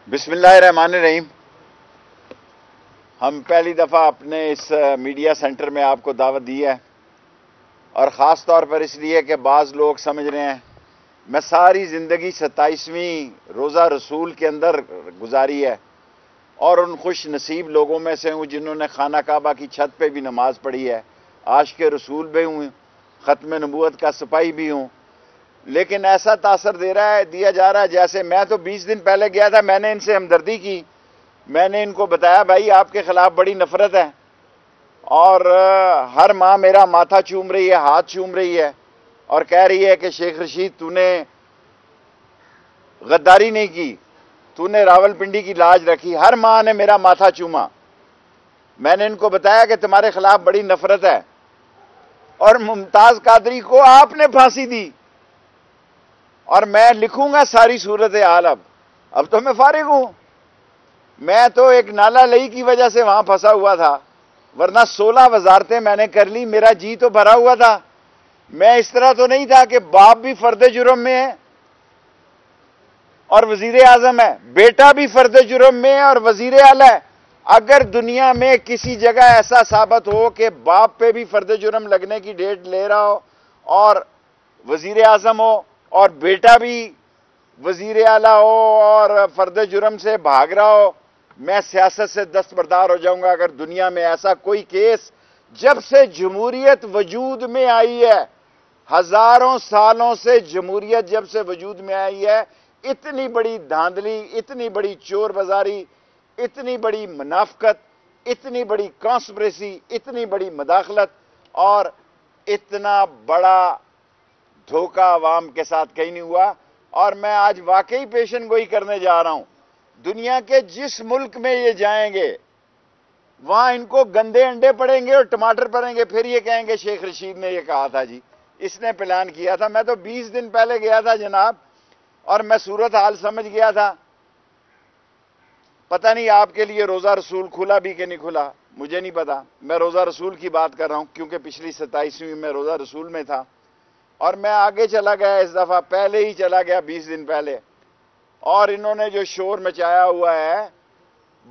بسم اللہ الرحمن الرحیم۔ ہم پہلی دفعہ اپنے اس میڈیا سینٹر میں آپ کو دعوت دی ہے، اور خاص طور پر اس لیے کہ بعض لوگ سمجھ رہے ہیں میں ساری زندگی 27ویں روزہ رسول کے اندر گزاری ہے، اور ان خوش نصیب لوگوں میں سے ہوں جنہوں نے خانہ کعبہ کی چھت پہ بھی نماز پڑھی ہے، عاشق رسول بھی ہوں، ختم نبوت کا سپاہی بھی ہوں، لیکن ایسا تاثر دیا جا رہا ہے جیسے میں تو 20 دن پہلے گیا تھا، میں نے ان سے ہمدردی کی، میں نے ان کو بتایا بھائی آپ کے خلاف بڑی نفرت ہے، اور ہر ماں میرا ماتھا چوم رہی ہے، ہاتھ چوم رہی ہے، اور کہہ رہی ہے کہ شیخ رشید تو نے غداری نہیں کی، تو نے راول پنڈی کی لاج رکھی، ہر ماں نے میرا ماتھا چوما۔ میں نے ان کو بتایا کہ تمہارے خلاف بڑی نفرت ہے، اور ممتاز قادری کو آپ نے پھانسی دی، اور میں لکھوں گا ساری صورتحال۔ اب تو میں فارغ ہوں، میں تو ایک نالا لئی کی وجہ سے وہاں پھنسا ہوا تھا، ورنہ 16 وزارتیں میں نے کر لی، میرا جی تو بھرا ہوا تھا۔ میں اس طرح تو نہیں تھا کہ باپ بھی فرد جرم میں ہے اور وزیر اعظم ہے، بیٹا بھی فرد جرم میں ہے اور وزیر اعلیٰ ہے۔ اگر دنیا میں کسی جگہ ایسا ثابت ہو کہ باپ پہ بھی فرد جرم لگنے کی ڈیٹ لے رہا ہو اور وزیر اعظم ہو، اور بیٹا بھی وزیر اعلیٰ ہو اور فرد جرم سے بھاگ رہا ہو، میں سیاست سے دستبردار ہو جاؤں گا۔ اگر دنیا میں ایسا کوئی کیس جب سے جمہوریت وجود میں آئی ہے، ہزاروں سالوں سے جمہوریت جب سے وجود میں آئی ہے، اتنی بڑی دھاندلی، اتنی بڑی چور بازاری، اتنی بڑی منافقت، اتنی بڑی کانسپریسی، اتنی بڑی مداخلت اور اتنا بڑا دھوکہ عوام کے ساتھ کہیں نہیں ہوا۔ اور میں آج واقعی پیشن گوئی کرنے جا رہا ہوں، دنیا کے جس ملک میں یہ جائیں گے وہاں ان کو گندے انڈے پڑیں گے اور ٹماٹر پڑیں گے، پھر یہ کہیں گے شیخ رشید نے یہ کہا تھا، جی اس نے پلان کیا تھا۔ میں تو 20 دن پہلے گیا تھا جناب، اور میں صورتحال سمجھ گیا تھا۔ پتہ نہیں آپ کے لیے روزہ رسول کھلا بھی کہ نہیں کھلا، مجھے نہیں پتا، میں روزہ رسول کی بات کر رہا ہوں کیونکہ پچھلی 27ویں میں روزہ رسول میں تھا، اور میں آگے چلا گیا، اس دفعہ پہلے ہی چلا گیا 20 دن پہلے، اور انہوں نے جو شور مچایا ہوا ہے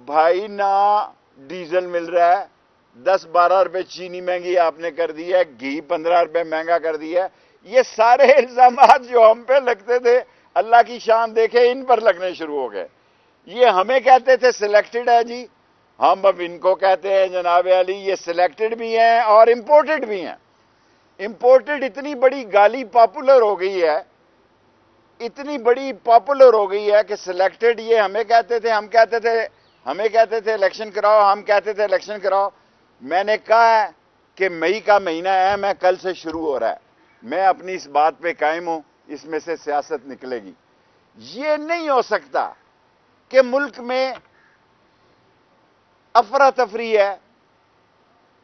بھائی، نہ ڈیزل مل رہا ہے، 10-12 روپے چینی مہنگی آپ نے کر دی ہے، گھی 15 روپے مہنگا کر دیا ہے، یہ سارے الزامات جو ہم پہ لگتے تھے اللہ کی شان دیکھے ان پر لگنے شروع ہو گئے۔ یہ ہمیں کہتے تھے سلیکٹڈ ہے جی، ہم اب ان کو کہتے ہیں جناب علی یہ سلیکٹڈ بھی ہیں اور امپورٹڈ بھی ہیں۔ امپورٹڈ اتنی بڑی گالی پاپولر ہو گئی ہے، اتنی بڑی پاپولر ہو گئی ہے کہ سلیکٹڈ یہ ہمیں کہتے تھے، ہمیں کہتے تھے الیکشن کراؤ، ہم کہتے تھے الیکشن کراؤ۔ میں نے کہا ہے کہ مئی کا مہینہ ہے، میں کل سے شروع ہو رہا ہے، میں اپنی اس بات پہ قائم ہوں، اس میں سے سیاست نکلے گی۔ یہ نہیں ہو سکتا کہ ملک میں افراتفری ہے،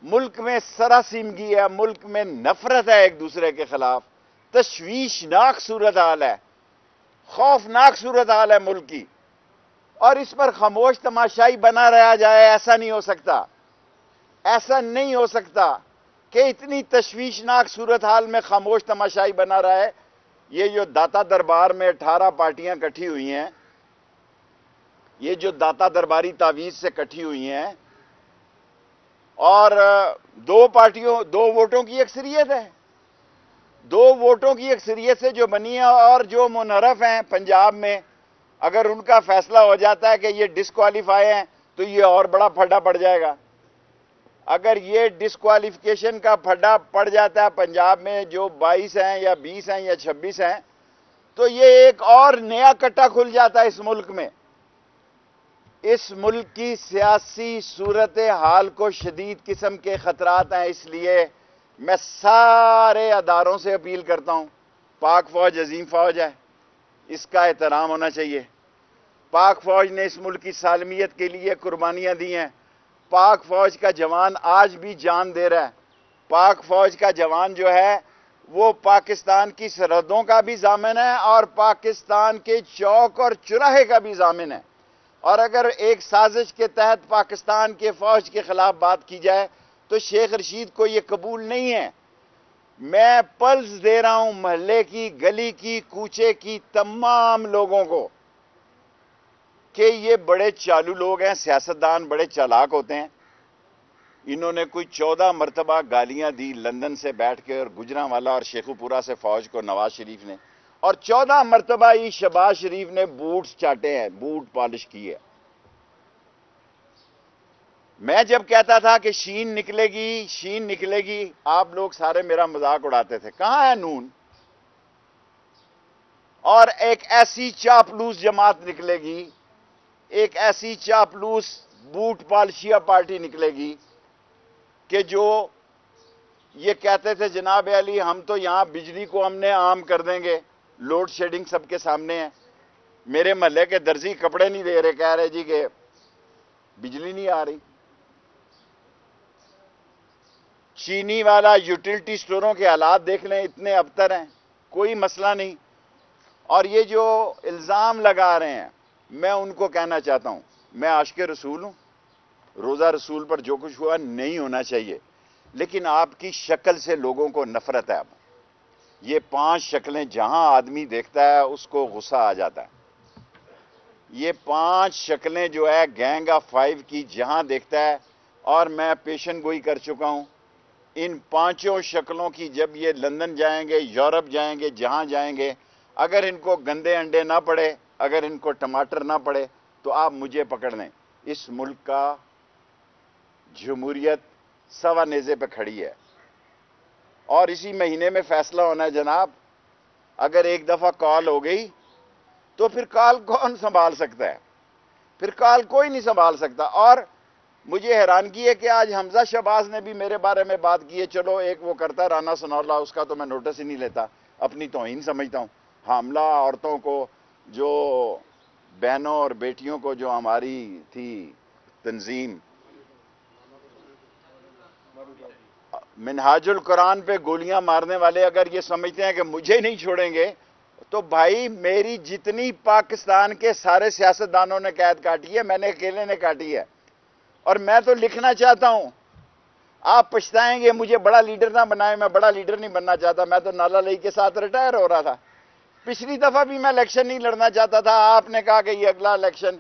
ملک میں سراسیمگی ہے، ملک میں نفرت ہے ایک دوسرے کے خلاف، تشویشناک صورتحال ہے، خوفناک صورتحال ہے ملک کی، اور اس پر خاموش تماشائی بنا رہا جائے، ایسا نہیں ہو سکتا، ایسا نہیں ہو سکتا کہ اتنی تشویشناک صورتحال میں خاموش تماشائی بنا رہا ہے۔ یہ جو داتا دربار میں 18 پارٹیاں کٹھی ہوئی ہیں، یہ جو داتا درباری تعویذ سے کٹھی ہوئی ہیں، اور دو ووٹوں کی اکثریت ہے، 2 ووٹوں کی اکثریت سے جو بنی ہے، اور جو منحرف ہیں پنجاب میں، اگر ان کا فیصلہ ہو جاتا ہے کہ یہ ڈسکوالیفائی ہیں تو یہ اور بڑا پھڈا پڑ جائے گا۔ اگر یہ ڈسکوالیفیکیشن کا پھڈا پڑ جاتا ہے پنجاب میں، جو 22 ہیں یا 20 ہیں یا 26 ہیں، تو یہ ایک اور نیا کٹا کھل جاتا ہے اس ملک میں۔ اس ملک کی سیاسی صورتحال کو شدید قسم کے خطرات ہیں، اس لیے میں سارے اداروں سے اپیل کرتا ہوں، پاک فوج عظیم فوج ہے، اس کا احترام ہونا چاہیے۔ پاک فوج نے اس ملک کی سالمیت کے لیے قربانیاں دی ہیں، پاک فوج کا جوان آج بھی جان دے رہا ہے، پاک فوج کا جوان جو ہے وہ پاکستان کی سرحدوں کا بھی ضامن ہے اور پاکستان کے چوک اور چوراہے کا بھی ضامن ہے، اور اگر ایک سازش کے تحت پاکستان کے فوج کے خلاف بات کی جائے تو شیخ رشید کو یہ قبول نہیں ہے۔ میں پلس دے رہا ہوں محلے کی، گلی کی، کوچے کی تمام لوگوں کو کہ یہ بڑے چالو لوگ ہیں، سیاستدان بڑے چالاک ہوتے ہیں. انہوں نے کوئی 14 مرتبہ گالیاں دی لندن سے بیٹھ کے، اور گجرانوالہ اور شیخو پورہ سے فوج کو نواز شریف نے، اور 14 مرتبہ ہی شہباز شریف نے بوٹس چاٹے ہیں، بوٹ پالش کیے. میں جب کہتا تھا کہ شین نکلے گی، شین نکلے گی، آپ لوگ سارے میرا مذاق اڑاتے تھے. کہاں ہے نون؟ اور ایک ایسی چاپلوس جماعت نکلے گی، ایک ایسی چاپلوس بوٹ پالشیا پارٹی نکلے گی کہ جو یہ کہتے تھے جناب علی ہم تو یہاں بجلی کو ہم نے عام کر دیں گے، لوڈ شیڈنگ سب کے سامنے ہے. میرے محلے کے درزی کپڑے نہیں دے رہے، کہہ رہے جی کہ بجلی نہیں آ رہی. چینی والا یوٹیلٹی سٹوروں کے حالات دیکھ لیں، اتنے ابتر ہیں، کوئی مسئلہ نہیں. اور یہ جو الزام لگا رہے ہیں، میں ان کو کہنا چاہتا ہوں، میں عاشق رسول ہوں، روزہ رسول پر جو کچھ ہوا نہیں ہونا چاہیے، لیکن آپ کی شکل سے لوگوں کو نفرت ہے. اب یہ 5 شکلیں جہاں آدمی دیکھتا ہے اس کو غصہ آ جاتا ہے. یہ 5 شکلیں جو ہے گینگ آف 5 کی جہاں دیکھتا ہے، اور میں پیشن گوئی کر چکا ہوں، ان 5 شکلوں کی جب یہ لندن جائیں گے، یورپ جائیں گے، جہاں جائیں گے، اگر ان کو گندے انڈے نہ پڑے، اگر ان کو ٹماٹر نہ پڑے، تو آپ مجھے پکڑ لیں. اس ملک کا جمہوریت سوا نیزے پہ کھڑی ہے، اور اسی مہینے میں فیصلہ ہونا ہے جناب. اگر ایک دفعہ کال ہو گئی تو پھر کال کون سنبھال سکتا ہے؟ پھر کال کوئی نہیں سنبھال سکتا. اور مجھے حیرانگی ہے کہ آج حمزہ شہباز نے بھی میرے بارے میں بات کی ہے. چلو ایک وہ کرتا ہے رانا ثناءاللہ، اس کا تو میں نوٹس ہی نہیں لیتا، اپنی توہین سمجھتا ہوں. حاملہ عورتوں کو، جو بہنوں اور بیٹیوں کو، جو ہماری تھی تنظیم منہاج القرآن پہ گولیاں مارنے والے، اگر یہ سمجھتے ہیں کہ مجھے نہیں چھوڑیں گے، تو بھائی میری جتنی پاکستان کے سارے سیاستدانوں نے قید کاٹی ہے، میں نے اکیلے نے کاٹی ہے. اور میں تو لکھنا چاہتا ہوں، آپ پچھتائیں گے مجھے بڑا لیڈر نہ بنائے، میں بڑا لیڈر نہیں بننا چاہتا. میں تو نالا لئی کے ساتھ ریٹائر ہو رہا تھا. پچھلی دفعہ بھی میں الیکشن نہیں لڑنا چاہتا تھا، آپ نے کہا کہ یہ اگلا الیکشن.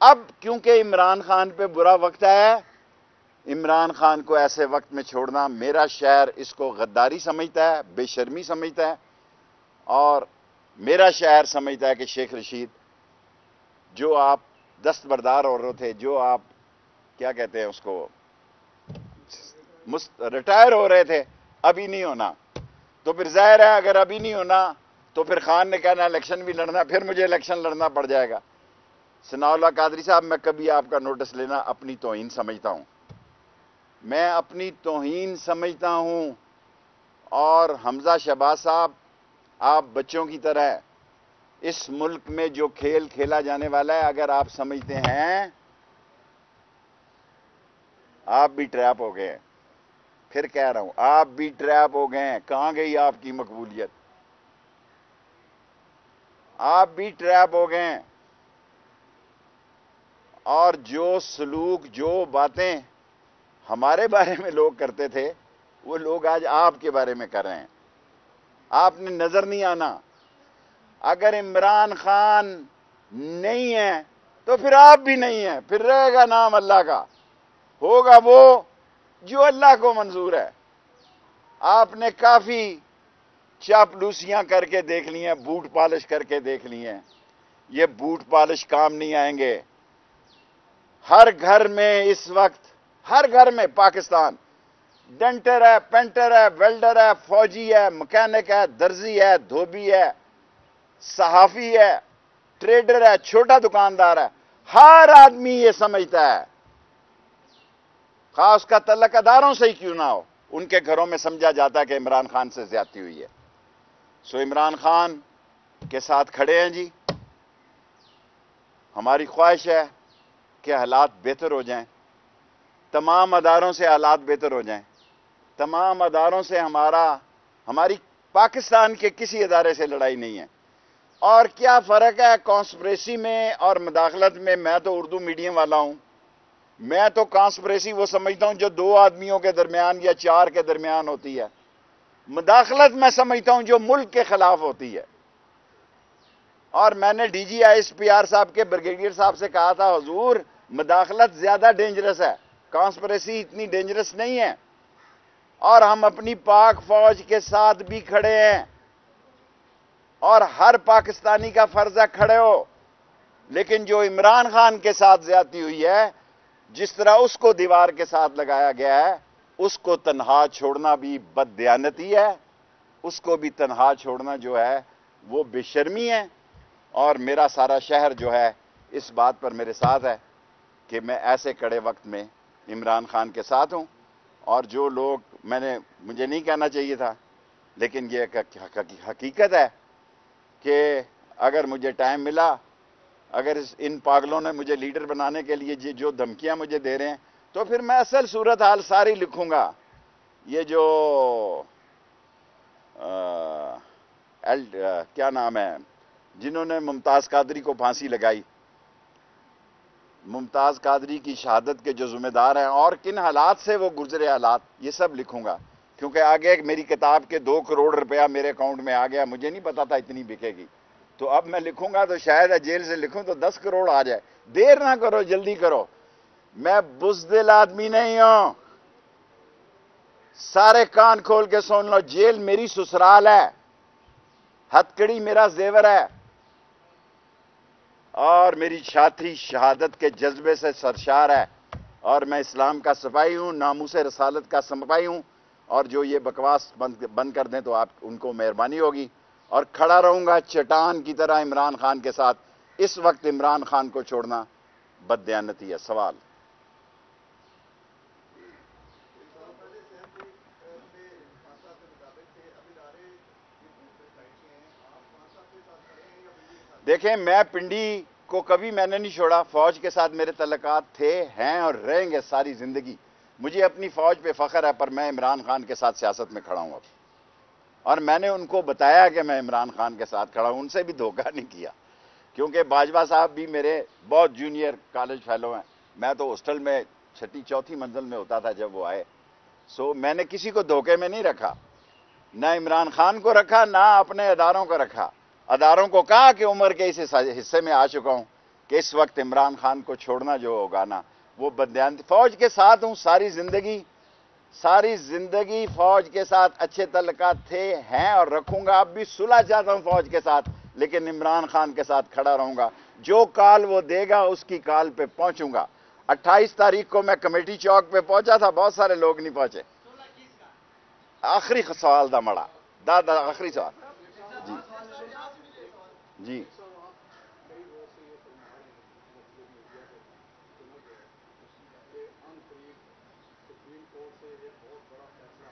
اب کیونکہ عمران خان پہ برا وقت ہے، عمران خان کو ایسے وقت میں چھوڑنا، میرا شہر اس کو غداری سمجھتا ہے، بے شرمی سمجھتا ہے، اور میرا شہر سمجھتا ہے کہ شیخ رشید جو آپ دستبردار ہو رہے تھے، جو آپ کیا کہتے ہیں اس کو، ریٹائر ہو رہے تھے، ابھی نہیں ہونا. تو پھر ظاہر ہے اگر ابھی نہیں ہونا تو پھر خان نے کہنا الیکشن بھی لڑنا، پھر مجھے الیکشن لڑنا پڑ جائے گا. ثناء اللہ قادری صاحب، میں کبھی آپ کا نوٹس لینا اپنی توہین سمجھتا ہوں، میں اپنی توہین سمجھتا ہوں. اور حمزہ شہباز صاحب، آپ بچوں کی طرح اس ملک میں جو کھیل کھیلا جانے والا ہے، اگر آپ سمجھتے ہیں، آپ بھی ٹریپ ہو گئے ہیں. پھر کہہ رہا ہوں، آپ بھی ٹریپ ہو گئے ہیں. کہاں گئی آپ کی مقبولیت؟ آپ بھی ٹریپ ہو گئے ہیں. اور جو سلوک، جو باتیں ہمارے بارے میں لوگ کرتے تھے، وہ لوگ آج آپ کے بارے میں کر رہے ہیں. آپ نے نظر نہیں آنا. اگر عمران خان نہیں ہے تو پھر آپ بھی نہیں ہیں، پھر رہے گا نام اللہ کا، ہوگا وہ جو اللہ کو منظور ہے. آپ نے کافی چاپلوسیاں کر کے دیکھ لی ہیں، بوٹ پالش کر کے دیکھ لی ہیں. یہ بوٹ پالش کام نہیں آئیں گے. ہر گھر میں اس وقت، ہر گھر میں پاکستان، ڈنٹر ہے، پینٹر ہے، ویلڈر ہے، فوجی ہے، مکینک ہے، درزی ہے، دھوبی ہے، صحافی ہے، ٹریڈر ہے، چھوٹا دکاندار ہے. ہر آدمی یہ سمجھتا ہے، خاص کا تعلق اداروں سے ہی کیوں نہ ہو، ان کے گھروں میں سمجھا جاتا ہے کہ عمران خان سے زیادتی ہوئی ہے. سو عمران خان کے ساتھ کھڑے ہیں جی. ہماری خواہش ہے کہ حالات بہتر ہو جائیں، تمام اداروں سے حالات بہتر ہو جائیں. تمام اداروں سے ہماری پاکستان کے کسی ادارے سے لڑائی نہیں ہے. اور کیا فرق ہے کانسپریسی میں اور مداخلت میں؟ میں تو اردو میڈیم والا ہوں. میں تو کانسپریسی وہ سمجھتا ہوں جو 2 آدمیوں کے درمیان یا 4 کے درمیان ہوتی ہے. مداخلت میں سمجھتا ہوں جو ملک کے خلاف ہوتی ہے. اور میں نے D G I S P R صاحب کے بریگیڈیئر صاحب سے کہا تھا حضور مداخلت زیادہ ڈینجرس ہے، کانسپریسی اتنی ڈینجرس نہیں ہے، اور ہم اپنی پاک فوج کے ساتھ بھی کھڑے ہیں اور ہر پاکستانی کا فرض ہے کھڑے ہو، لیکن جو عمران خان کے ساتھ زیادتی ہوئی ہے، جس طرح اس کو دیوار کے ساتھ لگایا گیا ہے، اس کو تنہا چھوڑنا بھی بددیانتی ہے، اس کو بھی تنہا چھوڑنا جو ہے وہ بے شرمی ہے، اور میرا سارا شہر جو ہے اس بات پر میرے ساتھ ہے کہ میں ایسے کڑے وقت میں عمران خان کے ساتھ ہوں۔ اور جو لوگ مجھے نہیں کہنا چاہیے تھا، لیکن یہ حقیقت ہے کہ اگر مجھے ٹائم ملا، اگر ان پاگلوں نے مجھے لیڈر بنانے کے لیے جو دھمکیاں مجھے دے رہے ہیں، تو پھر میں اصل صورتحال ساری لکھوں گا۔ یہ جو کیا نام ہے، جنہوں نے ممتاز قادری کو پھانسی لگائی، ممتاز قادری کی شہادت کے جو ذمہ دار ہیں اور کن حالات سے وہ گزرے حالات، یہ سب لکھوں گا، کیونکہ آگے میری کتاب کے 2 کروڑ روپیہ میرے اکاؤنٹ میں آ گیا، مجھے نہیں پتا تھا اتنی بکے گی، تو اب میں لکھوں گا تو شاید جیل سے لکھوں تو 10 کروڑ آ جائے۔ دیر نہ کرو، جلدی کرو، میں بزدل آدمی نہیں ہوں، سارے کان کھول کے سن لو، جیل میری سسرال ہے، ہتکڑی میرا زیور ہے، اور میری چھاتری شہادت کے جذبے سے سرشار ہے، اور میں اسلام کا سپاہی ہوں، ناموس رسالت کا سپاہی ہوں، اور جو یہ بکواس بند کر دیں تو آپ ان کو مہربانی ہوگی، اور کھڑا رہوں گا چٹان کی طرح عمران خان کے ساتھ۔ اس وقت عمران خان کو چھوڑنا بددیانتی ہے۔ سوال دیکھیں، میں پنڈی کو کبھی میں نے نہیں چھوڑا، فوج کے ساتھ میرے تعلقات تھے، ہیں اور رہیں گے ساری زندگی۔ مجھے اپنی فوج پہ فخر ہے، پر میں عمران خان کے ساتھ سیاست میں کھڑا ہوں اب، اور میں نے ان کو بتایا کہ میں عمران خان کے ساتھ کھڑا ہوں، ان سے بھی دھوکہ نہیں کیا، کیونکہ باجوہ صاحب بھی میرے بہت جونیئر کالج فیلو ہیں، میں تو ہاسٹل میں 6ٹھی 4تھی منزل میں ہوتا تھا جب وہ آئے، میں نے کسی کو دھوکے میں نہیں رکھا، نہ عمران خان کو رکھا، نہ اپنے اداروں کو رکھا۔ اداروں کو کہا کہ عمر کے اس حصے میں آ چکا ہوں کہ اس وقت عمران خان کو چھوڑنا جو ہوگا نا وہ بددیانتی۔ فوج کے ساتھ ہوں ساری زندگی فوج کے ساتھ اچھے تعلقات تھے، ہیں اور رکھوں گا، اب بھی صلح چاہتا ہوں فوج کے ساتھ، لیکن عمران خان کے ساتھ کھڑا رہوں گا، جو کال وہ دے گا اس کی کال پہ پہنچوں گا۔ 28 تاریخ کو میں کمیٹی چوک پہ پہنچا تھا، بہت سارے لوگ نہیں پہنچے۔ آخری سوال دا مڑا آخری سوال جی جی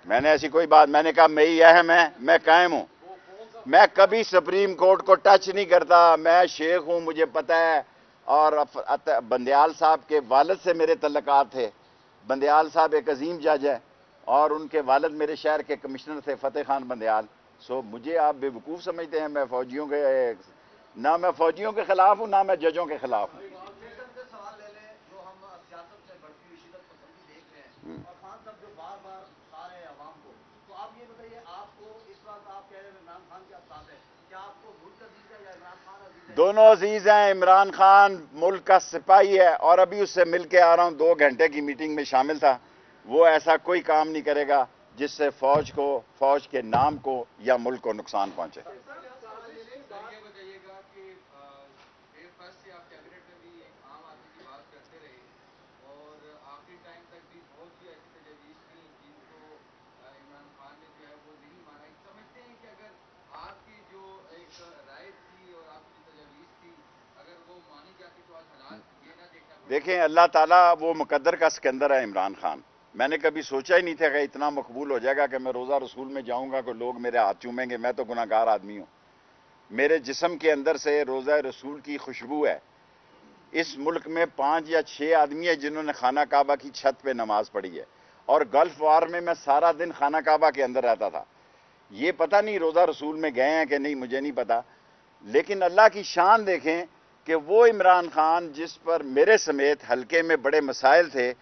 میں نے ایسی کوئی بات، میں نے کہا میں ہی اہم ہے، میں قائم ہوں، میں کبھی سپریم کورٹ کو ٹچ نہیں کرتا، میں شیخ ہوں، مجھے پتہ ہے، اور بندیال صاحب کے والد سے میرے تعلقات تھے، بندیال صاحب ایک عظیم جج ہے، اور ان کے والد میرے شہر کے کمشنر تھے، فتح خان بندیال۔ مجھے آپ بے وقوف سمجھتے ہیں، میں فوجیوں کے نہ میں فوجیوں کے خلاف ہوں، نہ میں ججوں کے خلاف ہوں۔ دونوں عزیز ہیں، عمران خان ملک کا سپاہی ہے، اور ابھی اس سے مل کے آ رہا ہوں، 2 گھنٹے کی میٹنگ میں شامل تھا، وہ ایسا کوئی کام نہیں کرے گا جس سے فوج کے نام کو یا ملک کو نقصان پہنچے۔ دیکھیں، اللہ تعالیٰ وہ مقدر کا سکندر ہے عمران خان، میں نے کبھی سوچا ہی نہیں تھا کہ اتنا مقبول ہو جائے گا کہ میں روزہ رسول میں جاؤں گا کہ لوگ میرے ہاتھ چومیں گے، میں تو گناہگار آدمی ہوں، میرے جسم کے اندر سے روزہ رسول کی خوشبو ہے۔ اس ملک میں 5 یا 6 آدمی ہیں جنہوں نے خانہ کعبہ کی چھت پہ نماز پڑھی ہے، اور گلف وار میں سارا دن خانہ کعبہ کے اندر رہتا تھا، یہ پتہ نہیں روزہ رسول میں گئے ہیں کہ نہیں، مجھے نہیں پتا، لیکن اللہ کی شان دیکھیں کہ وہ عمران خان جس پر میرے سمیت حلقے میں بڑے مسائل تھے،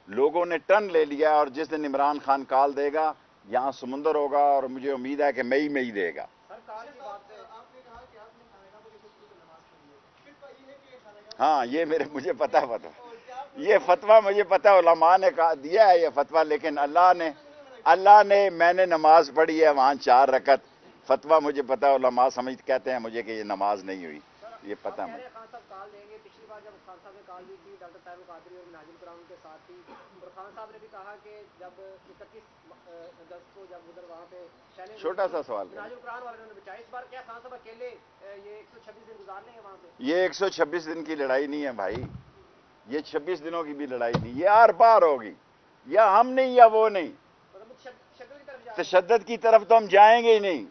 لوگوں نے ٹرن لے لیا، اور جس دن عمران خان کال دے گا یہاں سمندر ہوگا، اور مجھے امید ہے کہ مئی دے گا۔ ہاں یہ مجھے پتا ہے فتویٰ، یہ فتویٰ مجھے پتا ہے، علماء نے دیا ہے یہ فتویٰ، لیکن اللہ نے میں نے نماز پڑھی ہے وہاں 4 رکعت، فتویٰ مجھے پتا ہے، علماء کہتے ہیں مجھے کہ یہ نماز نہیں ہوئی، یہ پتا مجھے۔ خان صاحب کال دیں گے، پچھلی بار جب خان صاحب نے کال دی تھی ڈاکٹر طاہر القادری اور مناجم قرآن کے ساتھ تھی، اور خان صاحب نے بھی کہا کہ جب 31 اگست کو جب ادھر وہاں پہ چھوٹا سا سوال مناجم قرآن والوں نے بچایا، اس بار کیا خان صاحب اکیلے یہ 126 دن گزار لیں گے وہاں پہ؟ یہ 126 دن کی لڑائی نہیں ہے بھائی، یہ 26 دنوں کی بھی لڑائی نہیں، یہ آر پار ہوگی، یا ہم نہیں یا وہ نہیں، تشدد کی طرف تو ہم جائیں گے ہی نہیں،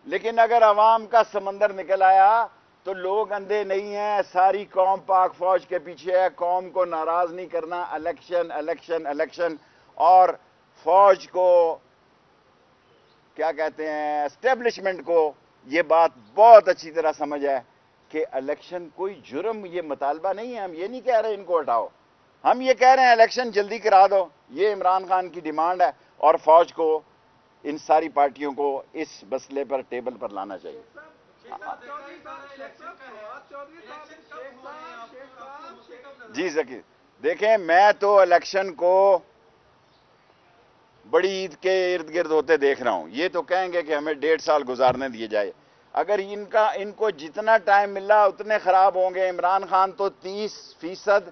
لیکن اگر عوام کا سمندر نکل آیا تو لوگ اندھے نہیں ہیں، ساری قوم پاک فوج کے پیچھے ہے، قوم کو ناراض نہیں کرنا، الیکشن الیکشن الیکشن، اور فوج کو کیا کہتے ہیں اسٹیبلشمنٹ کو یہ بات بہت اچھی طرح سمجھ ہے کہ الیکشن کوئی جرم، یہ مطالبہ نہیں ہے، ہم یہ نہیں کہہ رہے ان کو ہٹاؤ، ہم یہ کہہ رہے ہیں الیکشن جلدی کرا دو، یہ عمران خان کی ڈیمانڈ ہے، اور فوج کو ان ساری پارٹیوں کو اس مسئلے پر ٹیبل پر لانا چاہیے۔ جی ذکی دیکھیں، میں تو الیکشن کو بڑی عید کے ارد گرد ہوتے دیکھ رہا ہوں، یہ تو کہیں گے کہ ہمیں 1.5 سال گزارنے دیے جائے، اگر ان کو جتنا ٹائم ملا اتنے خراب ہوں گے۔ عمران خان تو 30%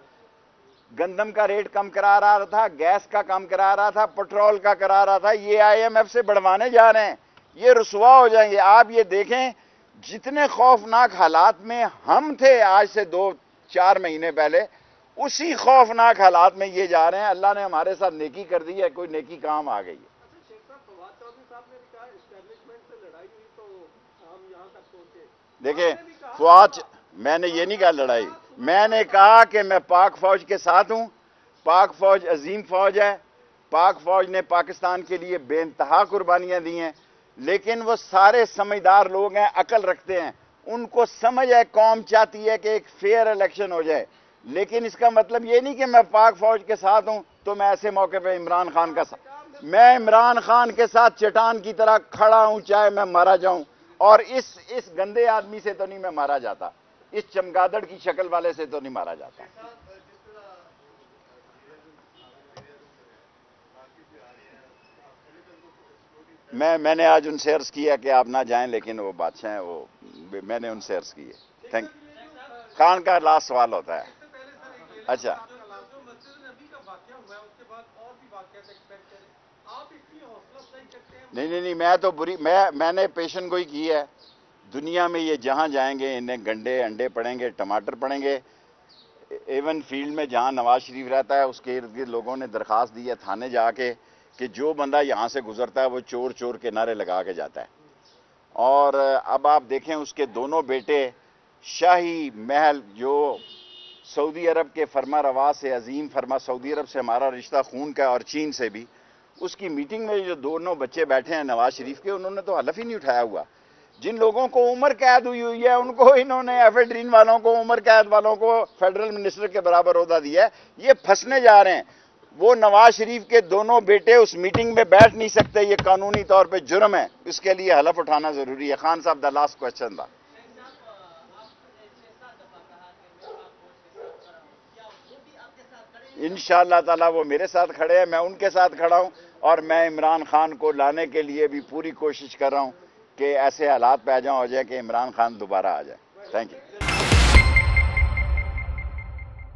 گندم کا ریٹ کم کرا رہا تھا، گیس کا کم کرا رہا تھا، پٹرول کا کرا رہا تھا، یہ IMF سے بڑھوانے جا رہے ہیں، یہ رسوا ہو جائیں گے۔ آپ یہ دیکھیں جتنے خوفناک حالات میں ہم تھے آج سے 2-4 مہینے پہلے، اسی خوفناک حالات میں یہ جا رہے ہیں۔ اللہ نے ہمارے ساتھ نیکی کر دی ہے، کوئی نیکی کام آ گئی ہے۔ دیکھیں فواد، میں نے یہ نہیں کہا لڑائی، میں نے کہا کہ میں پاک فوج کے ساتھ ہوں، پاک فوج عظیم فوج ہے، پاک فوج نے پاکستان کے لیے بے انتہا قربانیاں دی ہیں، لیکن وہ سارے سمجھدار لوگ ہیں، عقل رکھتے ہیں، ان کو سمجھ ہے قوم چاہتی ہے کہ ایک فیئر الیکشن ہو جائے، لیکن اس کا مطلب یہ نہیں کہ میں پاک فوج کے ساتھ ہوں تو میں ایسے موقع پہ عمران خان کا ساتھ، میں عمران خان کے ساتھ چٹان کی طرح کھڑا ہوں، چاہے میں مارا جاؤں، اور اس گندے آدمی سے تو نہیں میں مارا جاتا، اس چمگادڑ کی شکل والے سے تو نہیں مارا جاتا۔ میں نے آج ان سے عرض کیا کہ آپ نہ جائیں، لیکن وہ بادشاہ ہیں، وہ میں نے ان سے عرض کی ہے۔ تھینک خان کا لاسٹ سوال ہوتا ہے۔ اچھا نہیں، میں تو میں نے پیشن گوئی کی ہے، دنیا میں یہ جہاں جائیں گے انہیں گنڈے انڈے پڑیں گے، ٹماٹر پڑیں گے، ایون فیلڈ میں جہاں نواز شریف رہتا ہے اس کے ارد گرد لوگوں نے درخواست دی ہے تھانے جا کے کہ جو بندہ یہاں سے گزرتا ہے وہ چور چور کے نعرے لگا کے جاتا ہے، اور اب آپ دیکھیں اس کے دونوں بیٹے شاہی محل جو سعودی عرب کے فرما روا سے عظیم فرما، سعودی عرب سے ہمارا رشتہ خون کا اور چین سے بھی، اس کی میٹنگ میں جو دونوں بچے بیٹھے ہیں نواز شریف کے، انہوں نے تو حلف ہی نہیں اٹھایا ہوا۔ جن لوگوں کو عمر قید ہوئی ہے ان کو انہوں نے ایفیڈرین والوں کو، عمر قید والوں کو فیڈرل منسٹر کے برابر عہدہ دیا ہے، یہ پھنسنے جا رہے ہیں۔ وہ نواز شریف کے دونوں بیٹے اس میٹنگ میں بیٹھ نہیں سکتے، یہ قانونی طور پہ جرم ہے، اس کے لیے حلف اٹھانا ضروری ہے۔ خان صاحب دا لاسٹ کوسچن تھا۔ انشاءاللہ تعالیٰ وہ میرے ساتھ کھڑے ہیں، میں ان کے ساتھ کھڑا ہوں، اور میں عمران خان کو لانے کے لیے بھی پوری کوشش کر رہا ہوں کہ ایسے حالات پیدا ہو جائے کہ عمران خان دوبارہ آ جائے۔ Thank you.